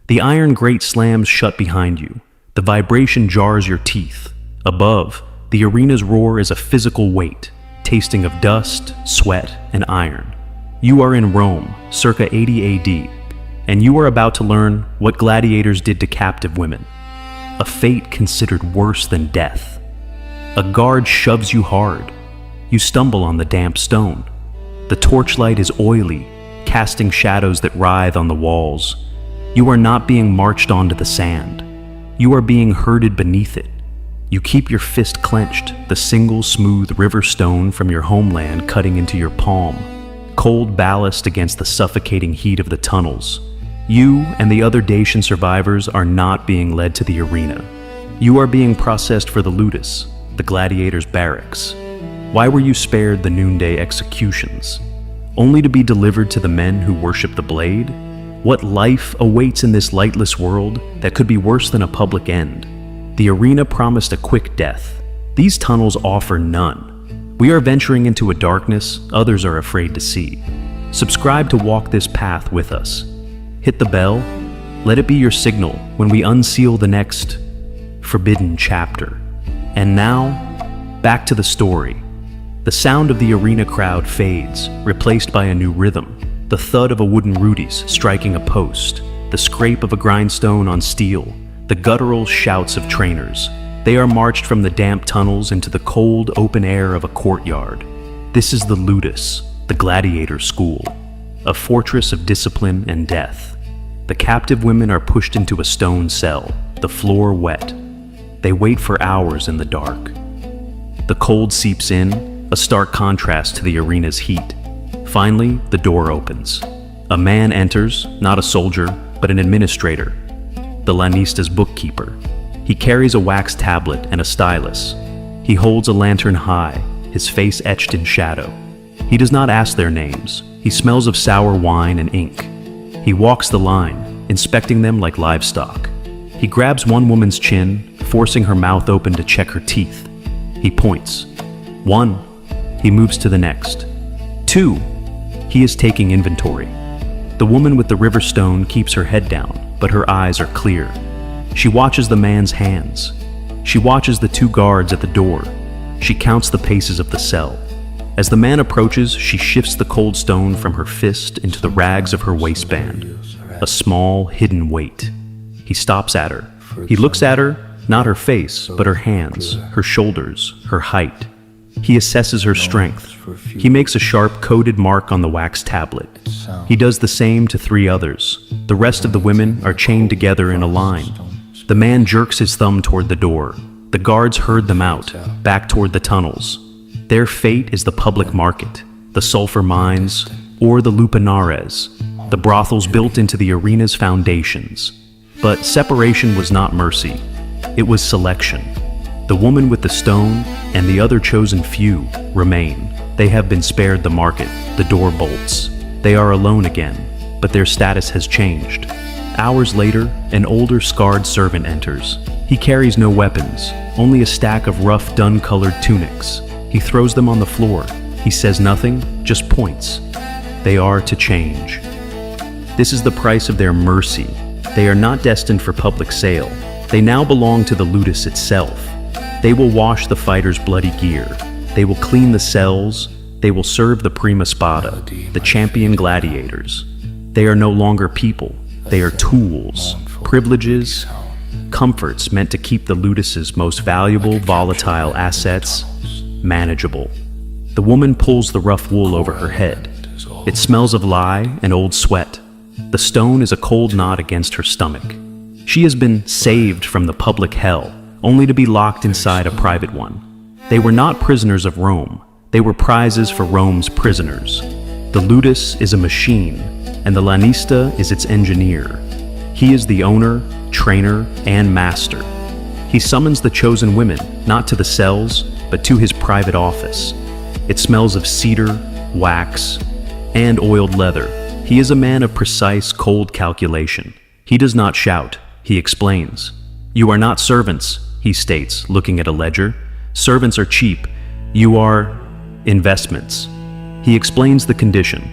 The iron grate slams shut behind you. The vibration jars your teeth. Above, the arena's roar is a physical weight, tasting of dust, sweat, and iron. You are in Rome, circa 80 AD, and you are about to learn what gladiators did to captive women. A fate considered worse than death. A guard shoves you hard. You stumble on the damp stone. The torchlight is oily, casting shadows that writhe on the walls. You are not being marched onto the sand. You are being herded beneath it. You keep your fist clenched, the single smooth river stone from your homeland cutting into your palm, cold ballast against the suffocating heat of the tunnels. You and the other Dacian survivors are not being led to the arena. You are being processed for the Ludus, the gladiators' barracks. Why were you spared the noonday executions? Only to be delivered to the men who worship the blade? What life awaits in this lightless world that could be worse than a public end? The arena promised a quick death. These tunnels offer none. We are venturing into a darkness others are afraid to see. Subscribe to walk this path with us. Hit the bell. Let it be your signal when we unseal the next forbidden chapter. And now, back to the story. The sound of the arena crowd fades, replaced by a new rhythm. The thud of a wooden rudis striking a post, the scrape of a grindstone on steel, the guttural shouts of trainers. They are marched from the damp tunnels into the cold open air of a courtyard. This is the Ludus, the gladiator school, a fortress of discipline and death. The captive women are pushed into a stone cell, the floor wet. They wait for hours in the dark. The cold seeps in, a stark contrast to the arena's heat. Finally, the door opens. A man enters, not a soldier, but an administrator, the Lanista's bookkeeper. He carries a wax tablet and a stylus. He holds a lantern high, his face etched in shadow. He does not ask their names. He smells of sour wine and ink. He walks the line, inspecting them like livestock. He grabs one woman's chin, forcing her mouth open to check her teeth. He points. 1. He moves to the next. 2. He is taking inventory. The woman with the river stone keeps her head down, but her eyes are clear. She watches the man's hands. She watches the 2 guards at the door. She counts the paces of the cell. As the man approaches, she shifts the cold stone from her fist into the rags of her waistband, a small, hidden weight. He stops at her. He looks at her, not her face, but her hands, her shoulders, her height. He assesses her strength. He makes a sharp, coded mark on the wax tablet. He does the same to 3 others. The rest of the women are chained together in a line. The man jerks his thumb toward the door. The guards herd them out, back toward the tunnels. Their fate is the public market, the sulfur mines, or the lupanares, the brothels built into the arena's foundations. But separation was not mercy. It was selection. The woman with the stone and the other chosen few remain. They have been spared the market, the door bolts. They are alone again, but their status has changed. Hours later, an older, scarred servant enters. He carries no weapons, only a stack of rough, dun-colored tunics. He throws them on the floor. He says nothing, just points. They are to change. This is the price of their mercy. They are not destined for public sale. They now belong to the Ludus itself. They will wash the fighters' bloody gear. They will clean the cells. They will serve the prima spada, the champion gladiators. They are no longer people. They are tools, privileges, comforts meant to keep the Ludus's most valuable, volatile assets manageable. The woman pulls the rough wool over her head. It smells of lye and old sweat. The stone is a cold knot against her stomach. She has been saved from the public hell, only to be locked inside a private one. They were not prisoners of Rome. They were prizes for Rome's prisoners. The Ludus is a machine, and the Lanista is its engineer. He is the owner, trainer, and master. He summons the chosen women, not to the cells, but to his private office. It smells of cedar, wax, and oiled leather. He is a man of precise, cold calculation. He does not shout. He explains. You are not servants, he states, looking at a ledger. Servants are cheap. You are investments. He explains the condition.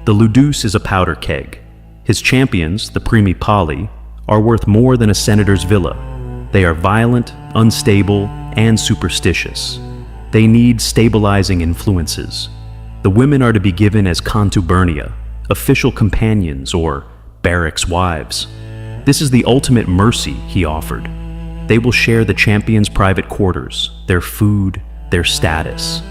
The Ludus is a powder keg. His champions, the primi pali, are worth more than a senator's villa. They are violent, unstable, and superstitious. They need stabilizing influences. The women are to be given as contubernia, official companions, or barracks wives. This is the ultimate mercy he offered. They will share the champion's private quarters, their food, their status.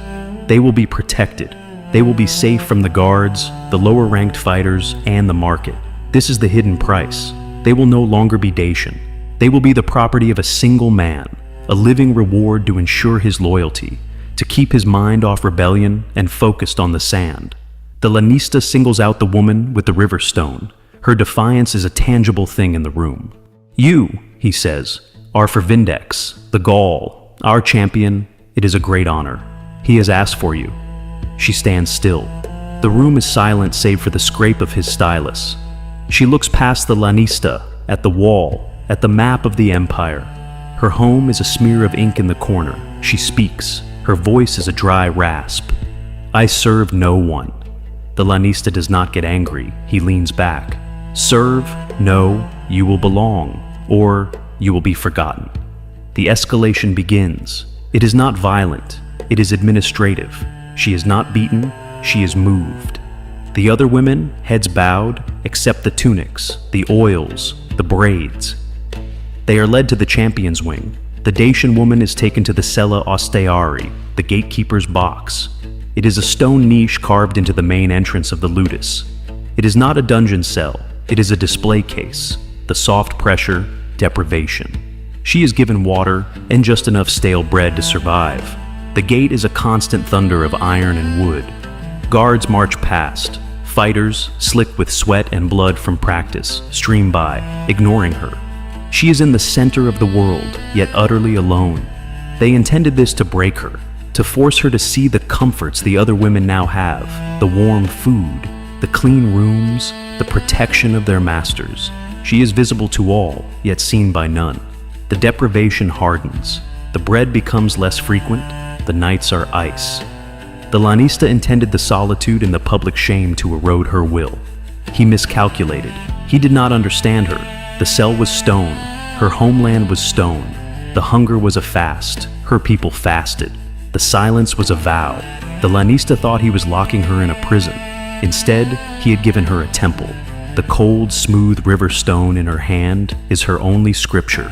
They will be protected. They will be safe from the guards, the lower-ranked fighters, and the market. This is the hidden price. They will no longer be Dacian. They will be the property of a single man, a living reward to ensure his loyalty, to keep his mind off rebellion and focused on the sand. The Lanista singles out the woman with the river stone. Her defiance is a tangible thing in the room. You, he says, are for Vindex, the Gaul, our champion. It is a great honor. He has asked for you. She stands still. The room is silent save for the scrape of his stylus. She looks past the Lanista, at the wall, at the map of the empire. Her home is a smear of ink in the corner. She speaks. Her voice is a dry rasp. I serve no one. The Lanista does not get angry. He leans back. Serve? No, you will belong, or you will be forgotten. The escalation begins. It is not violent. It is administrative. She is not beaten. She is moved. The other women, heads bowed, accept the tunics, the oils, the braids. They are led to the champion's wing. The Dacian woman is taken to the cella austeari, the gatekeeper's box. It is a stone niche carved into the main entrance of the Ludus. It is not a dungeon cell. It is a display case. The soft pressure, deprivation. She is given water and just enough stale bread to survive. The gate is a constant thunder of iron and wood. Guards march past. Fighters, slick with sweat and blood from practice, stream by, ignoring her. She is in the center of the world, yet utterly alone. They intended this to break her, to force her to see the comforts the other women now have, the warm food, the clean rooms, the protection of their masters. She is visible to all, yet seen by none. The deprivation hardens. The bread becomes less frequent. The nights are ice. The Lanista intended the solitude and the public shame to erode her will. He miscalculated. He did not understand her. The cell was stone. Her homeland was stone. The hunger was a fast. Her people fasted. The silence was a vow. The Lanista thought he was locking her in a prison. Instead, he had given her a temple. The cold, smooth river stone in her hand is her only scripture.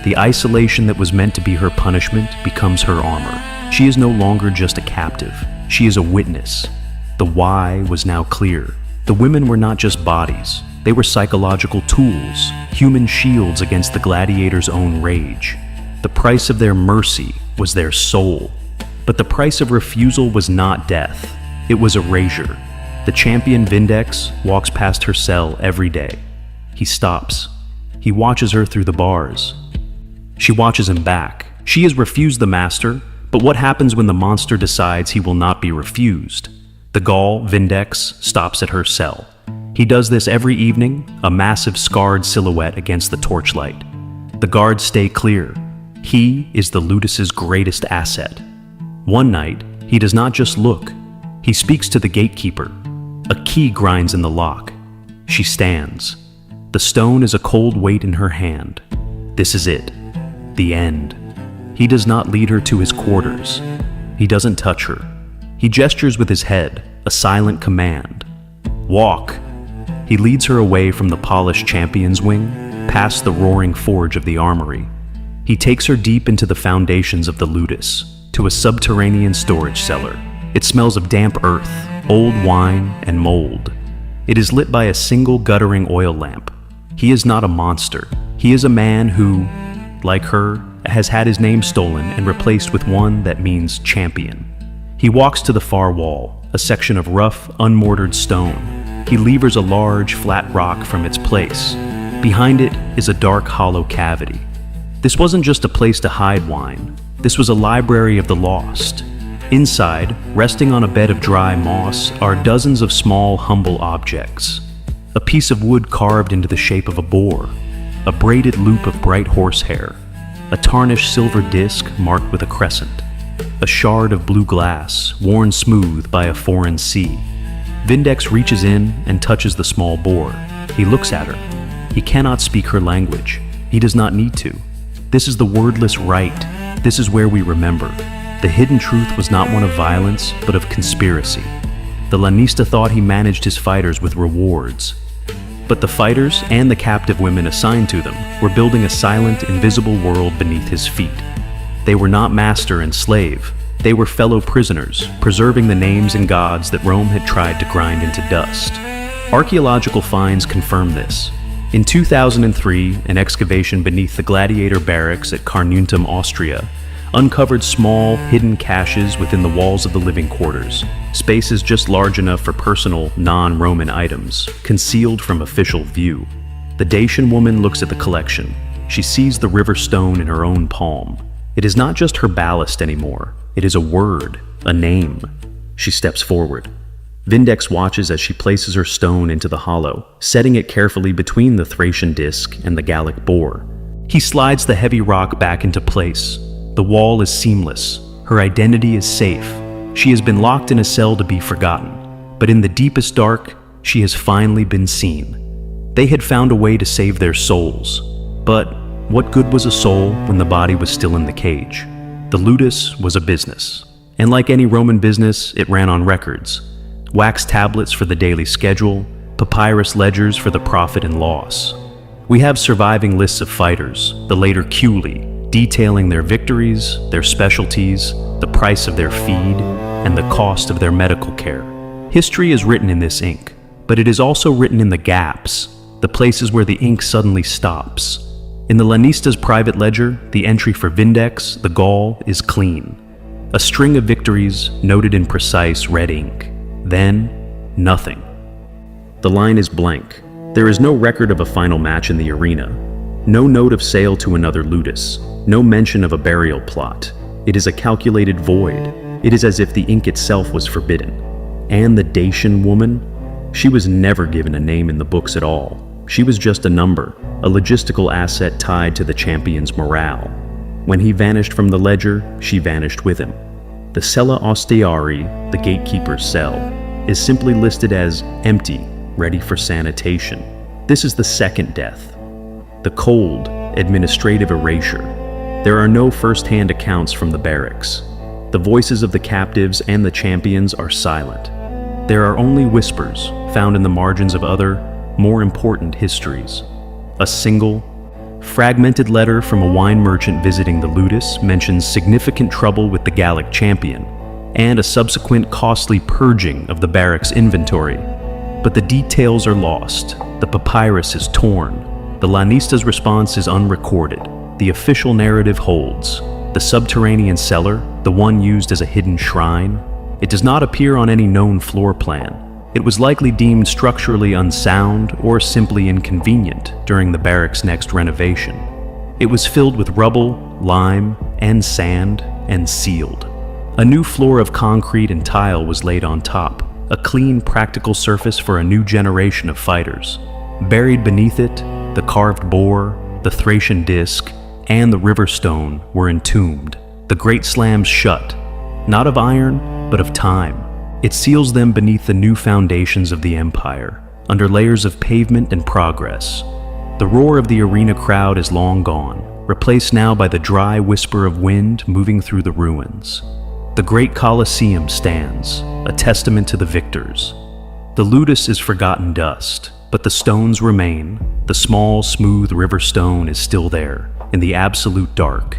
The isolation that was meant to be her punishment becomes her armor. She is no longer just a captive. She is a witness. The why was now clear. The women were not just bodies. They were psychological tools, human shields against the gladiator's own rage. The price of their mercy was their soul. But the price of refusal was not death. It was erasure. The champion Vindex walks past her cell every day. He stops. He watches her through the bars. She watches him back. She has refused the master, but what happens when the monster decides he will not be refused? The Gaul, Vindex, stops at her cell. He does this every evening, a massive scarred silhouette against the torchlight. The guards stay clear. He is the Ludus's greatest asset. One night, he does not just look. He speaks to the gatekeeper. A key grinds in the lock. She stands. The stone is a cold weight in her hand. This is it. The end. He does not lead her to his quarters. He doesn't touch her. He gestures with his head, a silent command. Walk. He leads her away from the polished champion's wing, past the roaring forge of the armory. He takes her deep into the foundations of the Ludus, to a subterranean storage cellar. It smells of damp earth, old wine, and mold. It is lit by a single guttering oil lamp. He is not a monster. He is a man who, like her, has had his name stolen and replaced with one that means champion. He walks to the far wall, a section of rough, unmortared stone. He levers a large, flat rock from its place. Behind it is a dark, hollow cavity. This wasn't just a place to hide wine. This was a library of the lost. Inside, resting on a bed of dry moss, are dozens of small, humble objects. A piece of wood carved into the shape of a boar, a braided loop of bright horsehair, a tarnished silver disc marked with a crescent, a shard of blue glass worn smooth by a foreign sea. Vindex reaches in and touches the small boar. He looks at her. He cannot speak her language. He does not need to. This is the wordless rite. This is where we remember. The hidden truth was not one of violence, but of conspiracy. The Lanista thought he managed his fighters with rewards. But the fighters and the captive women assigned to them were building a silent, invisible world beneath his feet. They were not master and slave. They were fellow prisoners, preserving the names and gods that Rome had tried to grind into dust. Archaeological finds confirm this. In 2003, an excavation beneath the Gladiator barracks at Carnuntum, Austria, uncovered small, hidden caches within the walls of the living quarters, spaces just large enough for personal, non-Roman items, concealed from official view. The Dacian woman looks at the collection. She sees the river stone in her own palm. It is not just her ballast anymore. It is a word, a name. She steps forward. Vindex watches as she places her stone into the hollow, setting it carefully between the Thracian disc and the Gallic boar. He slides the heavy rock back into place. The wall is seamless. Her identity is safe. She has been locked in a cell to be forgotten. But in the deepest dark, she has finally been seen. They had found a way to save their souls. But what good was a soul when the body was still in the cage? The Ludus was a business. And like any Roman business, it ran on records. Wax tablets for the daily schedule, papyrus ledgers for the profit and loss. We have surviving lists of fighters, the later Culi, detailing their victories, their specialties, the price of their feed, and the cost of their medical care. History is written in this ink, but it is also written in the gaps, the places where the ink suddenly stops. In the Lanista's private ledger, the entry for Vindex, the Gaul, is clean. A string of victories noted in precise red ink. Then, nothing. The line is blank. There is no record of a final match in the arena. No note of sale to another Ludus. No mention of a burial plot. It is a calculated void. It is as if the ink itself was forbidden. And the Dacian woman? She was never given a name in the books at all. She was just a number, a logistical asset tied to the champion's morale. When he vanished from the ledger, she vanished with him. The Cella Ostiari, the Gatekeeper's cell, is simply listed as empty, ready for sanitation. This is the second death. The cold, administrative erasure. There are no first-hand accounts from the barracks. The voices of the captives and the champions are silent. There are only whispers found in the margins of other, more important histories. A single, fragmented letter from a wine merchant visiting the Ludus mentions significant trouble with the Gallic champion, and a subsequent costly purging of the barracks inventory. But the details are lost. The papyrus is torn. The Lanista's response is unrecorded. The official narrative holds. The subterranean cellar, the one used as a hidden shrine, it does not appear on any known floor plan. It was likely deemed structurally unsound or simply inconvenient during the barracks' next renovation. It was filled with rubble, lime, and sand, and sealed. A new floor of concrete and tile was laid on top, a clean, practical surface for a new generation of fighters. Buried beneath it, the carved boar, the Thracian disc, and the river stone were entombed, the great slams shut, not of iron, but of time. It seals them beneath the new foundations of the empire, under layers of pavement and progress. The roar of the arena crowd is long gone, replaced now by the dry whisper of wind moving through the ruins. The great Colosseum stands, a testament to the victors. The Ludus is forgotten dust, but the stones remain. The small, smooth river stone is still there, in the absolute dark,